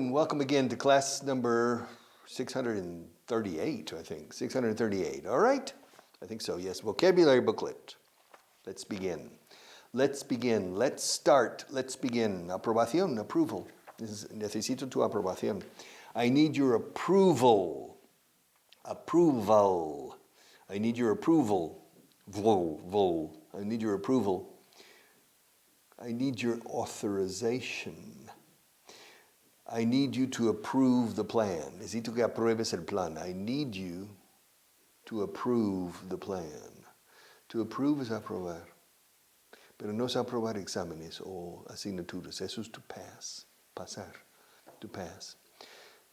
and welcome again to class number 638, I think. 638, all right? I think so, yes. Vocabulary booklet. Let's begin. Let's begin. Let's start. Let's begin. Aprobación, approval. Necesito tu aprobación. I need your approval. Approval. I need your approval. Vol. I need your approval. I need your authorization. I need you to approve the plan. Necesito que apruebes el plan. I need you to approve the plan. To approve es aprobar. Pero no es aprobar exámenes o asignaturas. Eso es to pass. Pasar. To pass.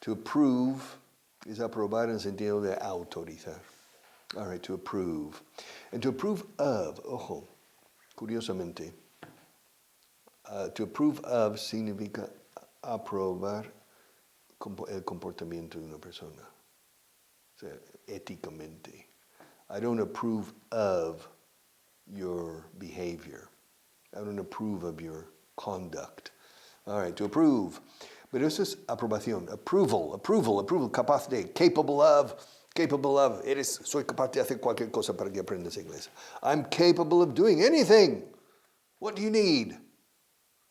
To approve es aprobar en el sentido de autorizar. All right, to approve. And to approve of, ojo, curiosamente, to approve of significa aprobar el comportamiento de una persona. O sea, éticamente. I don't approve of your behavior. I don't approve of your conduct. All right, to approve. Pero eso es aprobación. Approval, capaz de, capable of. Soy capaz de hacer cualquier cosa para que aprendas inglés. I'm capable of doing anything. What do you need?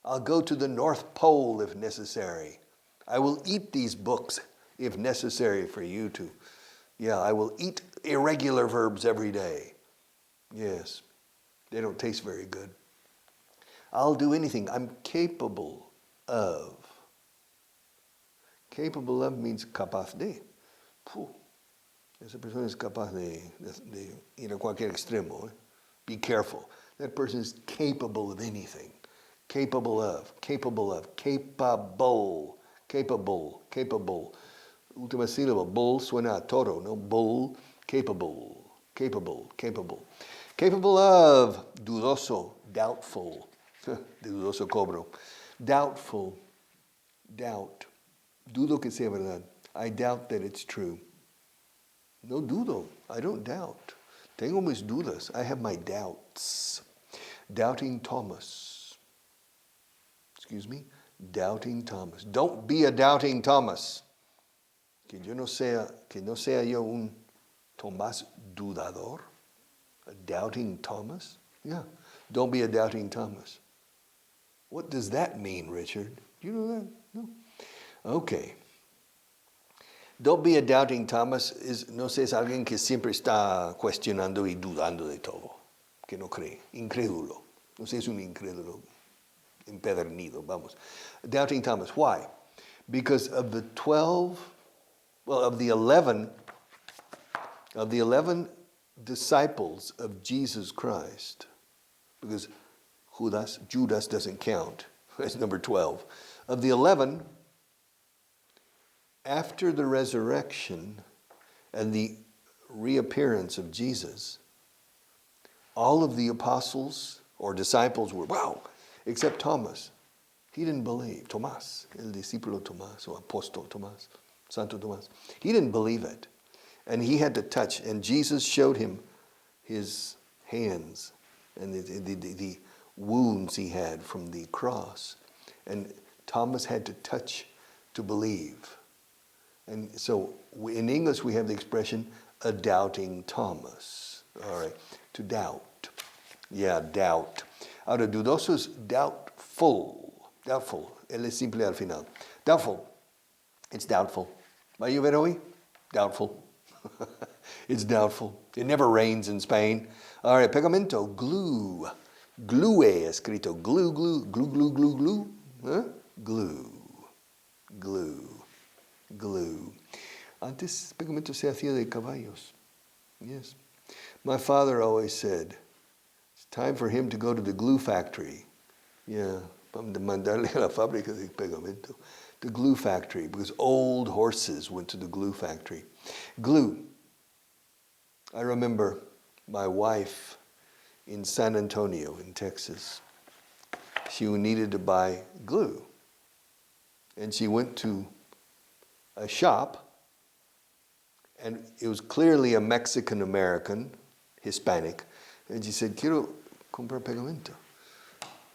I'll go to the North Pole if necessary. I will eat these books if necessary for you to. Yeah, I will eat irregular verbs every day. Yes, they don't taste very good. I'll do anything. I'm capable of. Capable of means capaz de. Esa persona es capaz de ir a cualquier extremo. Eh? Be careful. That person is capable of anything. Capable. Última sílaba, bull suena a toro, no? Bull, capable. Capable of, dudoso, doubtful. De dudoso cobro. Doubtful, doubt. Dudo que sea verdad. I doubt that it's true. No dudo, I don't doubt. Tengo mis dudas, I have my doubts. Doubting Thomas. Excuse me? Doubting Thomas. Don't be a doubting Thomas. Que no sea yo un Tomás dudador. A doubting Thomas? Yeah. Don't be a doubting Thomas. What does that mean, Richard? Do you know that? No? Okay. Don't be a doubting Thomas es alguien que siempre está cuestionando y dudando de todo. Que no cree. Incrédulo. No sé, es un incrédulo. Empedernido, vamos. Doubting Thomas. Why? Because of the 11 disciples of Jesus Christ, because Judas doesn't count. That's number 12. Of the 11, after the resurrection and the reappearance of Jesus, all of the apostles or disciples were, wow, except Thomas. He didn't believe. Tomás, el discípulo Tomás, o apóstol Tomás, Santo Tomás. He didn't believe it. And he had to touch, and Jesus showed him his hands and the wounds he had from the cross. And Thomas had to touch to believe. And so in English we have the expression, a doubting Thomas. All right, to doubt. Yeah, doubt. Ahora, dudoso es doubtful. Doubtful. Él es simple al final. Doubtful. It's doubtful. Va a llover hoy? Doubtful. It's doubtful. It never rains in Spain. All right, pegamento. Glue. Glue escrito. Glue. Huh? Glue. Antes pegamento se hacía de caballos. Yes. My father always said, it's time for him to go to the glue factory. Yeah, vamos a mandarle a la fábrica de pegamento. The glue factory, because old horses went to the glue factory. Glue. I remember my wife in San Antonio in Texas. She needed to buy glue. And she went to a shop, and it was clearly a Mexican-American, Hispanic, and she said, quiero comprar pegamento.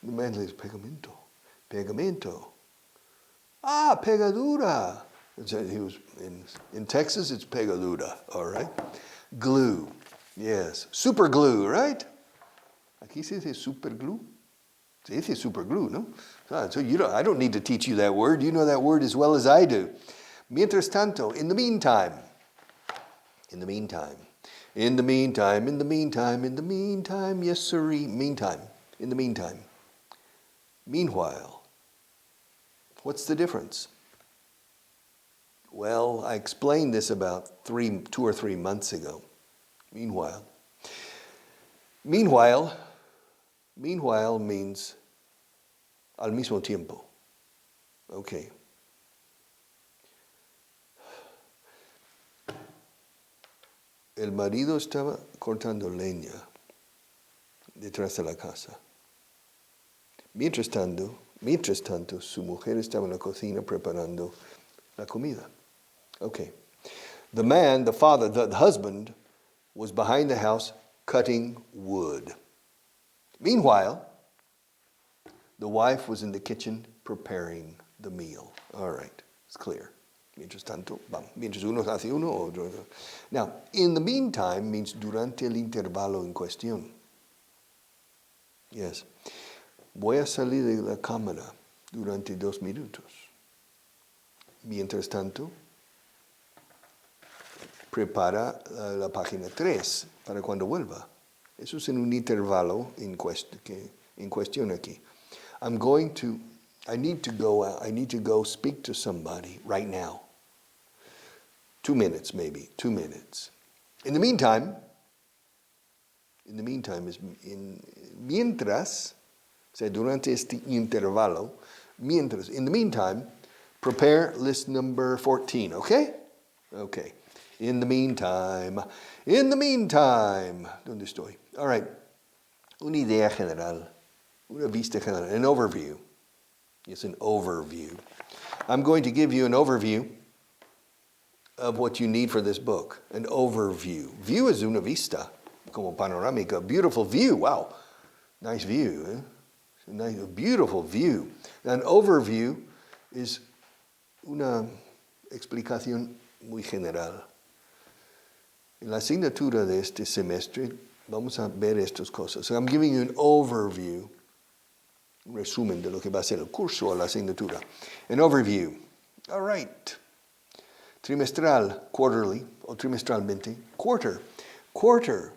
The man says, pegamento. Ah, pegadura. He was in Texas, it's pegadura, all right? Glue, yes. Super glue, right? Aquí se dice super glue. Se dice super glue, no? So I don't need to teach you that word. You know that word as well as I do. Mientras tanto, in the meantime. In the meantime. In the meantime, in the meantime, in the meantime, yes sirree, meantime, in the meantime. Meanwhile. What's the difference? Well, I explained this about 2 or 3 months ago. Meanwhile. Meanwhile means al mismo tiempo. Okay. El marido estaba cortando leña detrás de la casa. Mientras tanto, su mujer estaba en la cocina preparando la comida. Okay. The man, the father, the husband, was behind the house cutting wood. Meanwhile, the wife was in the kitchen preparing the meal. All right, it's clear. Mientras tanto, mientras uno hace uno, otro. Now, in the meantime means durante el intervalo en cuestión. Yes. Voy a salir de la cámara durante 2 minutos. Mientras tanto, prepara la página 3 para cuando vuelva. Eso es en un intervalo en cuestión aquí. I need to go speak to somebody right now. 2 minutes maybe, 2 minutes. In the meantime is mientras, o sea, durante este intervalo, mientras, in the meantime, prepare list number 14, okay? Okay. In the meantime, ¿dónde estoy? All right, una idea general, una vista general, an overview. It's an overview. I'm going to give you an overview of what you need for this book, an overview. View is una vista, como panorámica, beautiful view, wow, nice view, eh? A beautiful view. An overview is una explicación muy general. En la asignatura de este semestre vamos a ver estas cosas. So I'm giving you an overview, un resumen de lo que va a ser el curso o la asignatura. An overview. All right. Trimestral, quarterly, o trimestralmente. Quarter. Quarter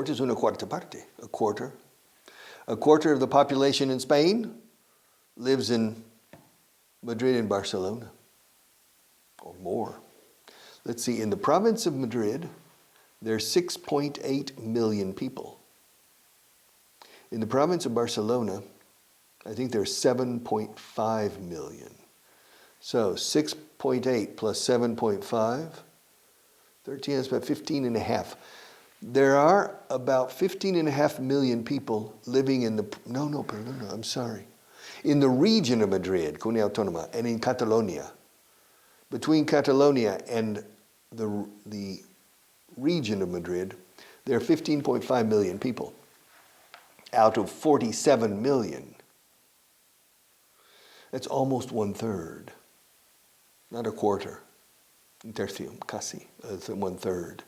is una cuarta parte. A quarter. A quarter of the population in Spain lives in Madrid and Barcelona, or more. Let's see, in the province of Madrid, there are 6.8 million people. In the province of Barcelona, I think there are 7.5 million. So 6.8 plus 7.5, 13, that's about 15 and a half. There are about 15 and a half million people living in the, I'm sorry. In the region of Madrid, Comunidad Autónoma, and in Catalonia. Between Catalonia and the region of Madrid, there are 15.5 million people out of 47 million. That's almost 1/3, not a quarter. Un tercio, casi, 1/3.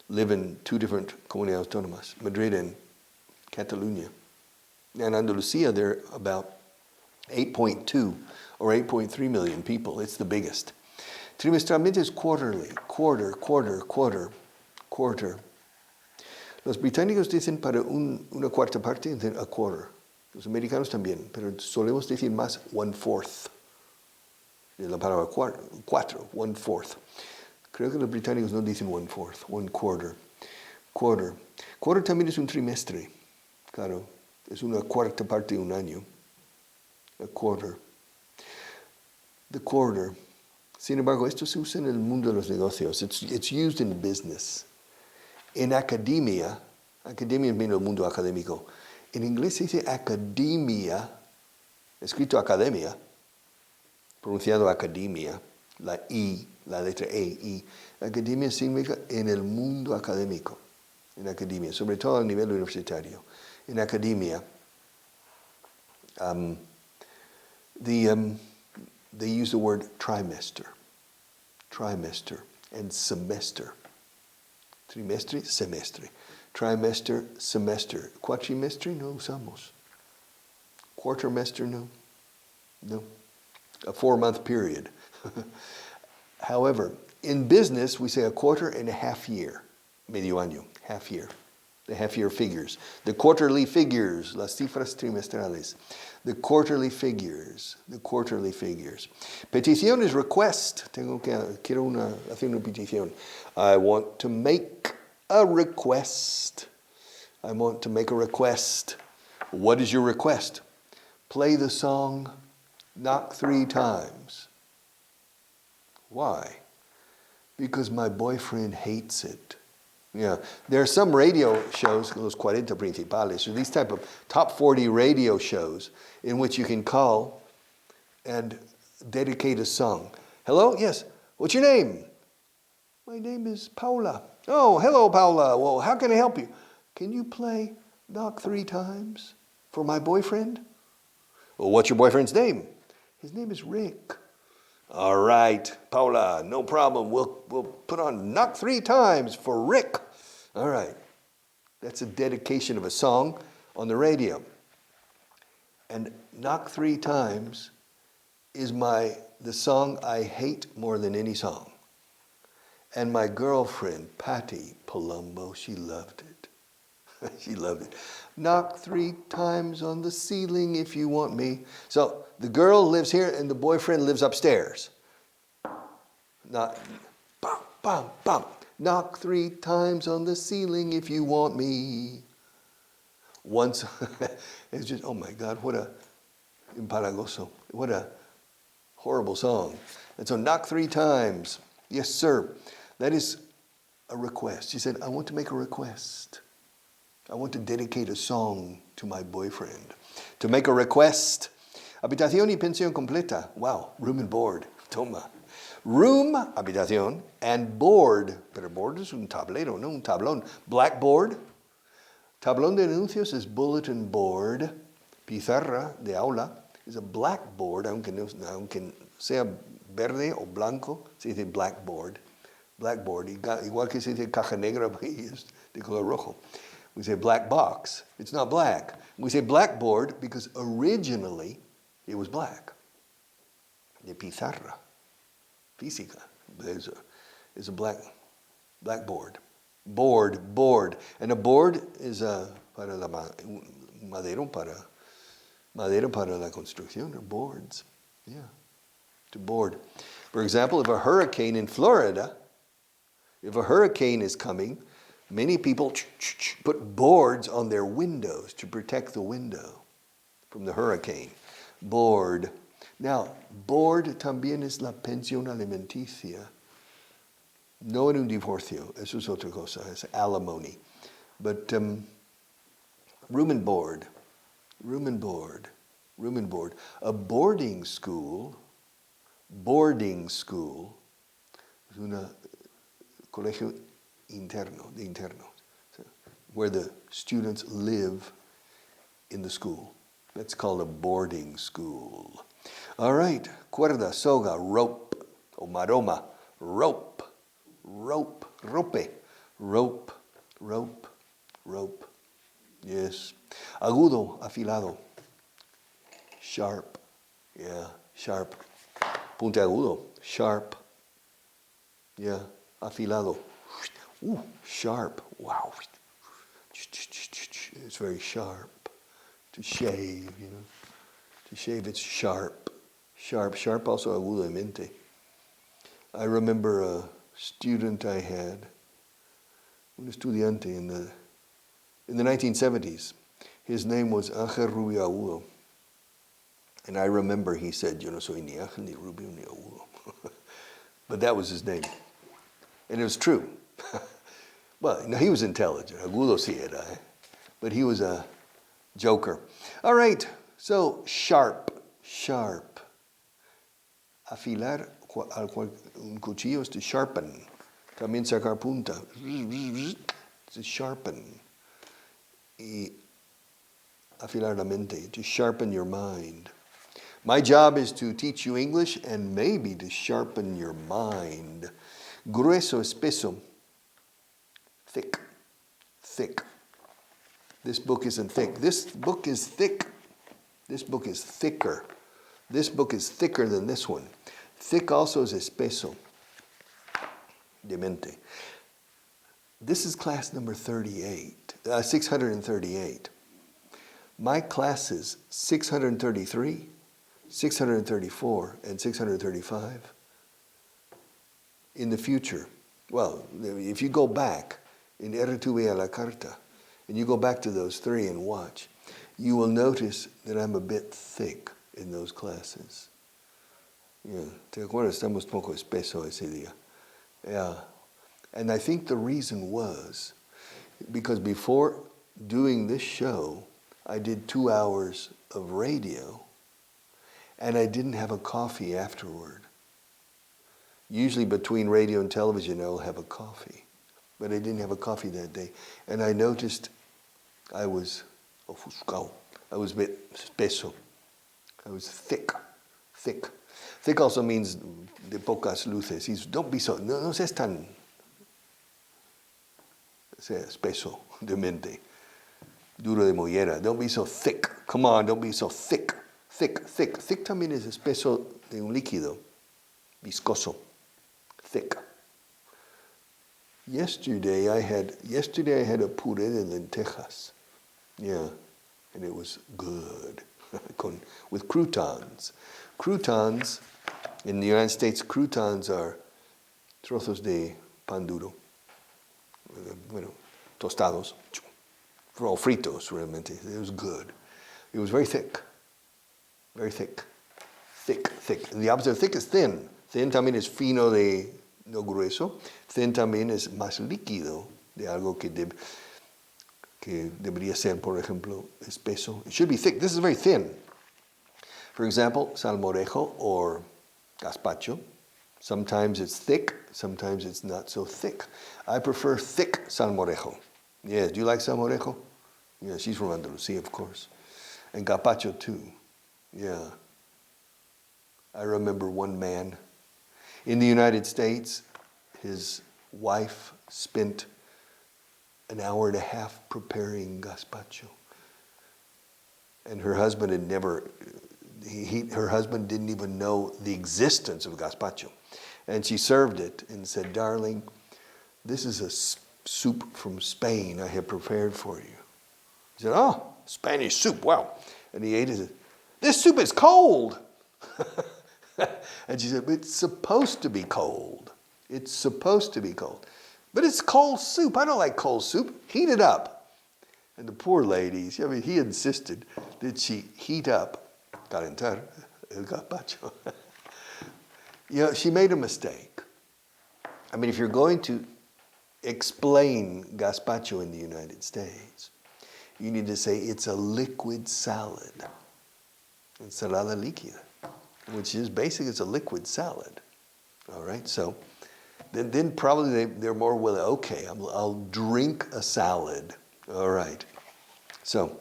Live in 2 different comunidades autónomas, Madrid and Catalonia. In Andalusia, there are about 8.2 or 8.3 million people. It's the biggest. Trimestralmente es quarterly, quarter. Los británicos dicen para una cuarta parte, dicen a quarter. Los americanos también, pero solemos decir más 1/4. De la palabra cuatro, 1/4. Creo que los británicos no dicen 1/4, 1/4. Quarter también es un trimestre, claro. Es una cuarta parte de un año. A quarter. The quarter. Sin embargo, esto se usa en el mundo de los negocios. It's used in business. En academia es menos el mundo académico. En inglés se dice academia, escrito academia, pronunciado academia, la I, la letra E, I. Academia significa en el mundo académico, en academia, sobre todo a nivel universitario. En academia, they use the word trimester, and semester. Trimestre, semestre. Trimester, semester. Quatrimestre no usamos. Quartermester no. A 4-month period. However, in business we say a quarter and a half year. Medio año, half year. The half-year figures. The quarterly figures, las cifras trimestrales. The quarterly figures. Petición is request. Quiero hacer una petición. I want to make a request. What is your request? Play the song Knock 3 times. Why? Because my boyfriend hates it. Yeah, there are some radio shows, los 40 principales, or these type of top 40 radio shows in which you can call and dedicate a song. Hello? Yes. What's your name? My name is Paula. Oh, hello, Paula. Well, how can I help you? Can you play Knock 3 times for my boyfriend? Well, what's your boyfriend's name? His name is Rick. All right, Paula, no problem. We'll put on Knock 3 times for Rick. All right. That's a dedication of a song on the radio. And Knock 3 times is the song I hate more than any song. And my girlfriend, Patty Palumbo, she loved it. She loved it. Knock 3 times on the ceiling if you want me. So the girl lives here and the boyfriend lives upstairs. Not, bam, bam, bam. Knock 3 times on the ceiling if you want me. Once, it's just, oh my God, what a empalagoso, what a horrible song. And so knock 3 times. Yes, sir. That is a request. She said, I want to make a request. I want to dedicate a song to my boyfriend. To make a request. Habitación y pensión completa. Wow, room and board. Toma. Room, habitación, and board. Pero board es un tablero, no un tablón. Blackboard. Tablón de anuncios is bulletin board. Pizarra de aula is a blackboard, aunque sea verde o blanco, se dice blackboard. Blackboard, igual que se dice caja negra, es de color rojo. We say black box. It's not black. We say blackboard because originally it was black. De pizarra. Física. Is a blackboard. Board. And a board is para la madera para la construcción, or boards. Yeah. To board. For example, if a hurricane in Florida, if a hurricane is coming, many people put boards on their windows to protect the window from the hurricane. Board. Now, board también es la pensión alimenticia. No en un divorcio, eso es otra cosa, es alimony. But room and board. A boarding school es un colegio interno, where the students live in the school. That's called a boarding school. All right, cuerda, soga, rope, o maroma, rope. Yes. Agudo, afilado. Sharp. Yeah, sharp. Punte agudo, sharp. Yeah, afilado. Ooh, sharp. Wow. It's very sharp. To shave, To shave, it's sharp. Sharp also agudo de mente. I remember a student I had, un estudiante in the 1970s. His name was Ángel Rubio Agudo. And I remember he said, yo no soy ni Ángel, ni Rubio, ni Agudo. But that was his name. And it was true. Well, he was intelligent. Agudo sí era, But he was a joker. All right, so sharp. Afilar un cuchillo es to sharpen. También sacar punta. To sharpen. Y afilar la mente, to sharpen your mind. My job is to teach you English and maybe to sharpen your mind. Grueso, espeso. Thick. Thick. This book isn't thick. This book is thick. This book is thicker. This book is thicker than this one. Thick also is espeso. De mente. This is class number 638. My classes 633, 634, and 635 in the future. Well, if you go back in Eretuve a la Carta, and you go back to those three and watch, you will notice that I'm a bit thick in those classes. Yeah, ¿te acuerdas? Estamos poco espeso ese día. Yeah. And I think the reason was because before doing this show, I did 2 hours of radio, and I didn't have a coffee afterward. Usually between radio and television, I'll have a coffee. But I didn't have a coffee that day. And I noticed I was ofuscado. I was a bit espeso. I was thick. Thick. Thick also means de pocas luces. Don't be so, no seas tan espeso de mente. Duro de mollera. Don't be so thick. Come on, don't be so thick. Thick. Thick también es espeso de un líquido. Viscoso. Thick. Yesterday I had a puré de lentejas. Yeah, and it was good. With croutons. Croutons, in the United States, croutons are trozos de pan duro. Bueno, tostados. All fritos, realmente. It was good. It was very thick. Very thick. Thick. And the opposite of thick is thin. Thin también es fino de no grueso. Thin también es más líquido de algo que debería ser, por ejemplo, espeso. It should be thick. This is very thin. For example, salmorejo or gazpacho. Sometimes it's thick, sometimes it's not so thick. I prefer thick salmorejo. Yeah, do you like salmorejo? Yeah, she's from Andalusia, of course. And gazpacho too. Yeah. I remember one man in the United States, his wife spent an hour and a half preparing gazpacho. And her husband had her husband didn't even know the existence of gazpacho. And she served it and said, "Darling, this is a soup from Spain I have prepared for you." He said, "Oh, Spanish soup, wow." And he ate it and said, "This soup is cold." And she said, "It's supposed to be cold. It's supposed to be cold. But it's cold soup. I don't like cold soup. Heat it up." And the poor ladies, I mean, he insisted that she heat up, calentar, el gazpacho. You know, she made a mistake. I mean, if you're going to explain gazpacho in the United States, you need to say it's a liquid salad. Ensalada líquida, which is basically it's a liquid salad. All right, so then probably they're more willing, okay, I'll drink a salad. All right. So,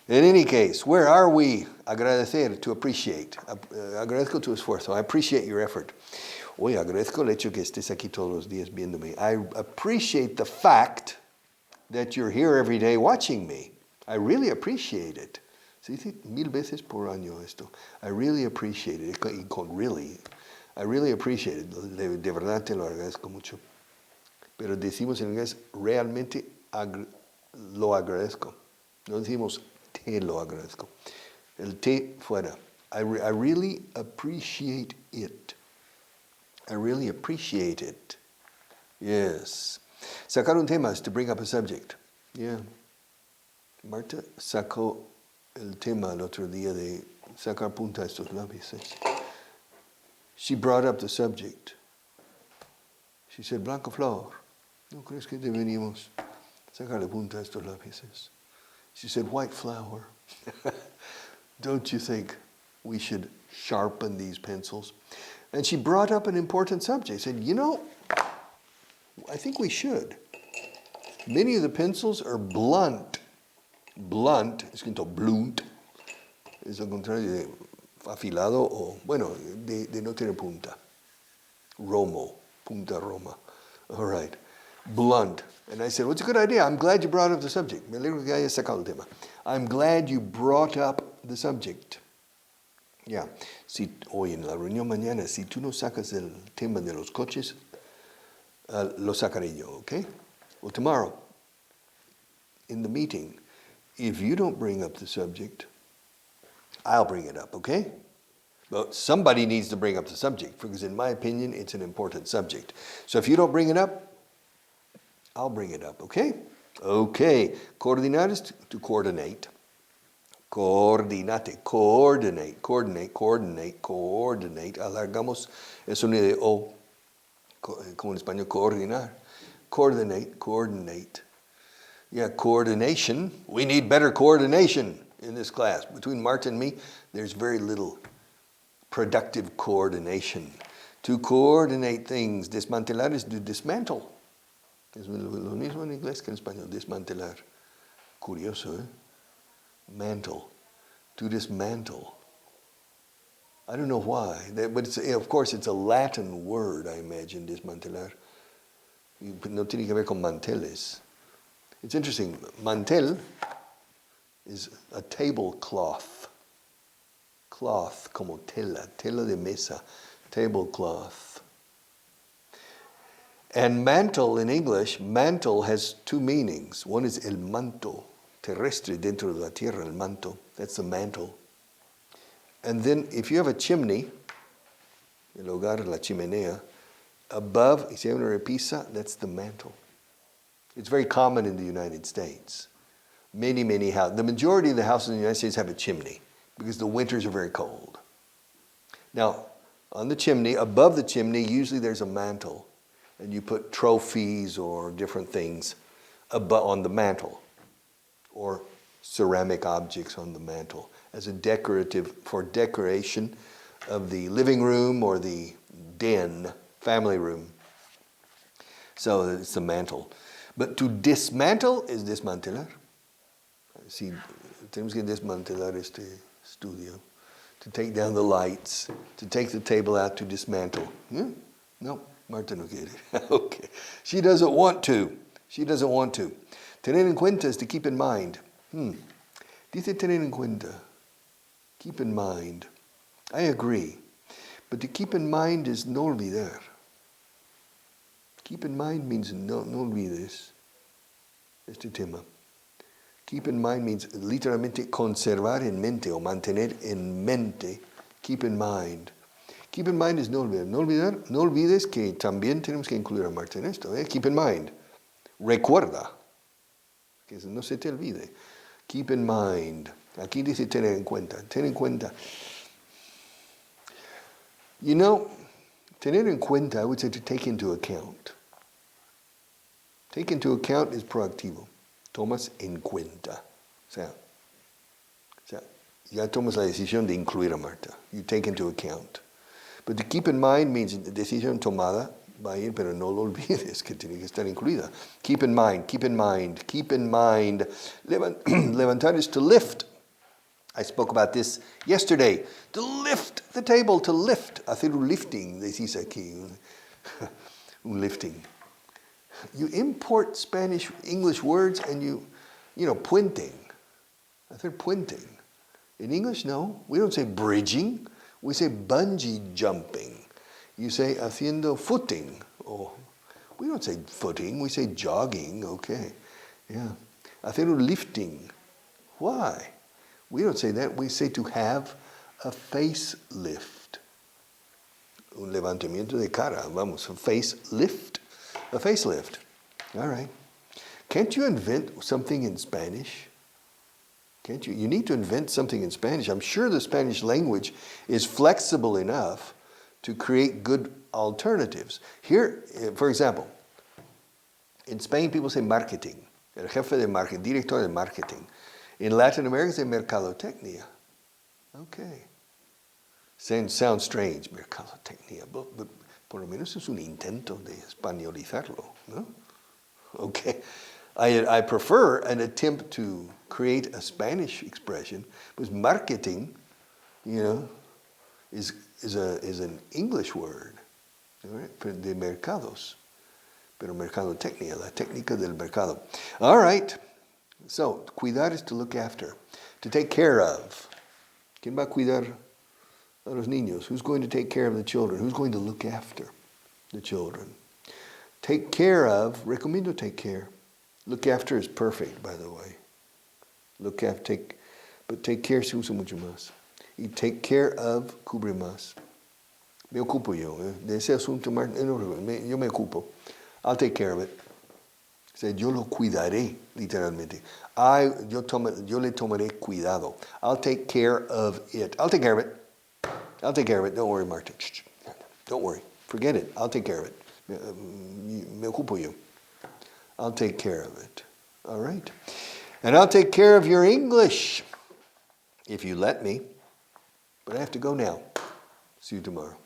in any case, where are we? Agradecer, to appreciate. Agradezco tu esfuerzo. I appreciate your effort. Oye, agradezco el hecho que estés aquí todos los días viéndome. I appreciate the fact that you're here every day watching me. I really appreciate it. Se dice 1000 veces por año esto. I really appreciate it. Y con really. I really appreciate it. De verdad te lo agradezco mucho. Pero decimos en inglés, realmente lo agradezco. No decimos te lo agradezco. El te fuera. I really appreciate it. I really appreciate it. Yes. Sacar un tema is to bring up a subject. Yeah. Marta sacó el tema el otro día de sacar punta a estos lápices. She brought up the subject. She said, Blanca Flor, ¿no crees que deberíamos sacarle punta a estos lápices? She said, white flower. Don't you think we should sharpen these pencils? And she brought up an important subject. Said, you know, I think we should. Many of the pencils are blunt. Blunt, escrito blunt, es al contrario de afilado o, bueno, de no tener punta. Romo, punta Roma. All right. Blunt. And I said, what's a good idea? I'm glad you brought up the subject. Me alegro que hayas sacado el tema. I'm glad you brought up the subject. Yeah. Si, hoy en la reunión mañana, si tú no sacas el tema de los coches, lo sacaré yo, okay? Well, tomorrow, in the meeting, if you don't bring up the subject, I'll bring it up, okay? But somebody needs to bring up the subject, because in my opinion, it's an important subject. So if you don't bring it up, I'll bring it up, okay? Okay. Coordinar is to coordinate. Coordinate, coordinate, coordinate, coordinate, coordinate. Alargamos el sonido de O, como en español, coordinar. Coordinate, coordinate. Yeah, coordination. We need better coordination in this class. Between Marta and me, there's very little productive coordination. To coordinate things, desmantelar is to dismantle. Es lo mismo en inglés que en español, desmantelar. Curioso, eh? Mantle. To dismantle. I don't know why, but it's, of course it's a Latin word, I imagine, desmantelar. No tiene que ver con manteles. It's interesting, mantel is a tablecloth. Cloth, como tela, tela de mesa, tablecloth. And mantle in English, mantle has two meanings. One is el manto, terrestre, dentro de la tierra, el manto. That's the mantle. And then if you have a chimney, el hogar, la chimenea, above, si hay una repisa, that's the mantle. It's very common in the United States. Many houses. The majority of the houses in the United States have a chimney because the winters are very cold. Now, on the chimney, above the chimney, usually there's a mantle, and you put trophies or different things on the mantle, or ceramic objects on the mantle as a decorative, for decoration of the living room or the den, family room. So it's the mantle. But to dismantle is desmantelar. Si tenemos que desmantelar este estudio, to take down the lights, to take the table out, to dismantle. Yeah? No, Marta no quiere. Okay. She doesn't want to. She doesn't want to. Tener en cuenta is to keep in mind. Dice tener en cuenta. Keep in mind. I agree. But to keep in mind is no olvidar. Keep in mind means no olvides este tema. Keep in mind means literalmente conservar en mente o mantener en mente. Keep in mind. Keep in mind is no olvidar. No olvidar, no olvides que también tenemos que incluir a Marta en esto. Keep in mind. Recuerda. Que no se te olvide. Keep in mind. Aquí dice tener en cuenta. Ten en cuenta. You know, tener en cuenta, I would say to take into account. Take into account is proactivo. Tomas en cuenta. O sea, ya tomas la decisión de incluir a Marta. You take into account. But to keep in mind means decisión tomada, va a ir, pero no lo olvides, que tiene que estar incluida. Keep in mind, keep in mind, keep in mind. Levantar is to lift. I spoke about this yesterday. To lift the table, to lift. Hacer un lifting, decís aquí. Un lifting. You import Spanish, English words and you know, puenting. Hacer puenting. In English, no. We don't say bridging. We say bungee jumping. You say haciendo footing. Oh, we don't say footing. We say jogging. Okay. Yeah. Hacer un lifting. Why? We don't say that. We say to have a facelift. Un levantamiento de cara. Vamos, a facelift. A facelift. All right. Can't you invent something in Spanish? Can't you? You need to invent something in Spanish. I'm sure the Spanish language is flexible enough to create good alternatives. Here, for example, in Spain people say marketing. El jefe de marketing, director de marketing. In Latin America, say mercadotecnia. Okay. Sounds strange, mercadotecnia, but por lo menos es un intento de españolizarlo, no? Okay. I prefer an attempt to create a Spanish expression, because marketing, you know, is an English word, all right, de mercados, pero mercadotecnia, la técnica del mercado. All right, so cuidar is to look after, to take care of. ¿Quién va a cuidar a los niños? Who's going to take care of the children? Who's going to look after the children? Take care of, recomiendo take care. Look after is perfect, by the way. Look after, but take care se usa mucho más. Y take care of cubre más. Me ocupo yo. De ese asunto, yo me ocupo. I'll take care of it. O sea, yo lo cuidaré, literalmente. Yo le tomaré cuidado. I'll take care of it. I'll take care of it. I'll take care of it. Don't worry, Marta. Don't worry. Forget it. I'll take care of it. Me ocupo yo. I'll take care of it. All right? And I'll take care of your English, if you let me. But I have to go now. See you tomorrow.